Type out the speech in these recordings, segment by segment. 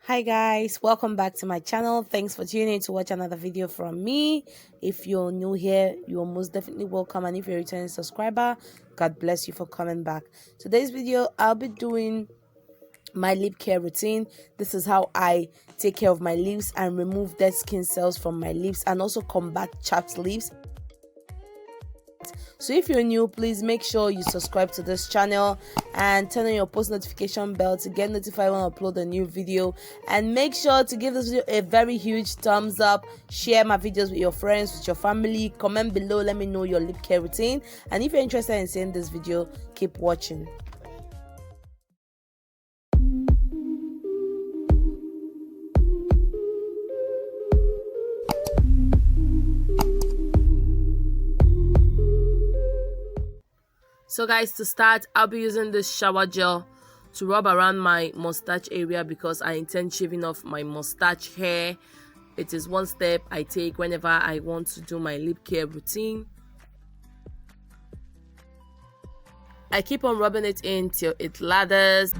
Hi guys, welcome back to my channel. Thanks for tuning in to watch another video from me. If you're new here, you're most definitely welcome, and if you're a returning subscriber, God bless you for coming back. Today's video, I'll be doing my lip care routine. This is how I take care of my lips and remove dead skin cells from my lips and also combat chapped lips. So if you're new, please make sure you subscribe to this channel and turn on your post notification bell to get notified when I upload a new video, and make sure to give this video a very huge thumbs up. Share my videos with your friends, with your family. Comment below, let me know your lip care routine, and if you're interested in seeing this video, keep watching. So guys, to start, I'll be using this shower gel to rub around my mustache area because I intend shaving off my mustache hair. It is one step I take whenever I want to do my lip care routine. I keep on rubbing it in till it lathers.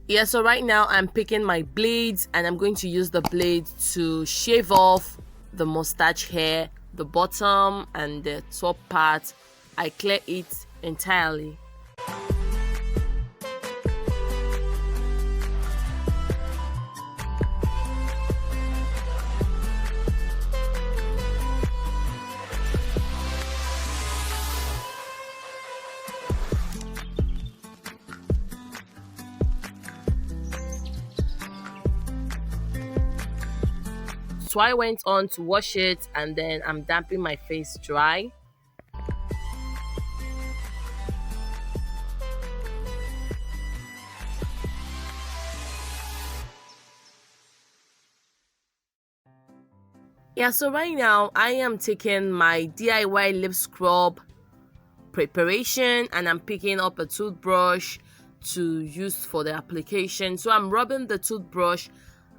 Yeah, so right now I'm picking my blades and I'm going to use the blade to shave off the mustache hair, the bottom and the top part. I clear it entirely. So I went on to wash it and then I'm damping my face dry. Yeah, so right now I am taking my DIY lip scrub preparation and I'm picking up a toothbrush to use for the application. So I'm rubbing the toothbrush.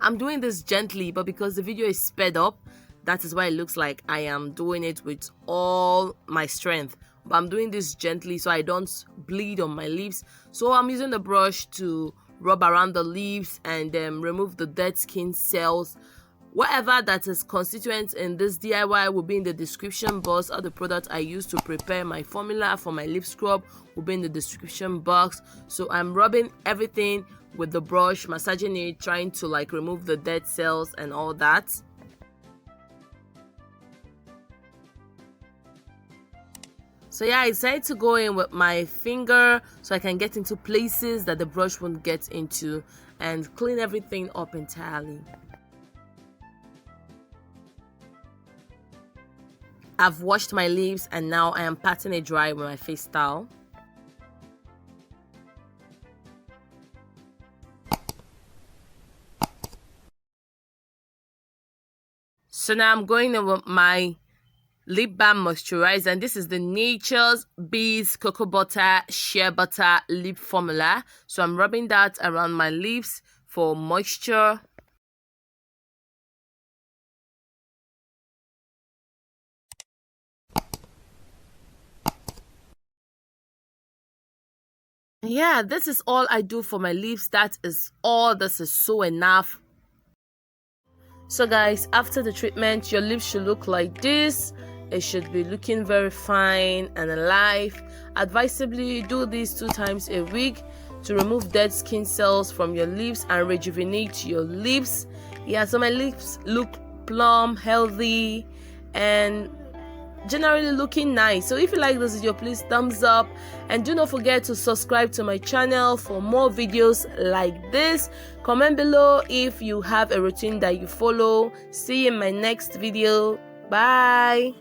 I'm doing this gently, but because the video is sped up, that is why it looks like I am doing it with all my strength. But I'm doing this gently so I don't bleed on my lips. So I'm using the brush to rub around the lips and remove the dead skin cells. Whatever that is constituent in this DIY will be in the description box. All the product I use to prepare my formula for my lip scrub will be in the description box. So I'm rubbing everything with the brush, massaging it, trying to like remove the dead cells and all that. So yeah, I decided to go in with my finger so I can get into places that the brush won't get into and clean everything up entirely. I've washed my lips and now I am patting it dry with my face towel. So now I'm going in with my lip balm moisturizer, and this is the Nature's Bees Cocoa Butter Shea Butter Lip Formula. So I'm rubbing that around my lips for moisture. Yeah, this is all I do for my lips. That is all. This is so enough. So guys, after the treatment, your lips should look like this. It should be looking very fine and alive. Advisably, do this 2 times a week to remove dead skin cells from your lips and rejuvenate your lips. Yeah, so my lips look plump, healthy, and generally looking nice. So if you like this video, please thumbs up and do not forget to subscribe to my channel for more videos like this. Comment below if you have a routine that you follow. See you in my next video. Bye.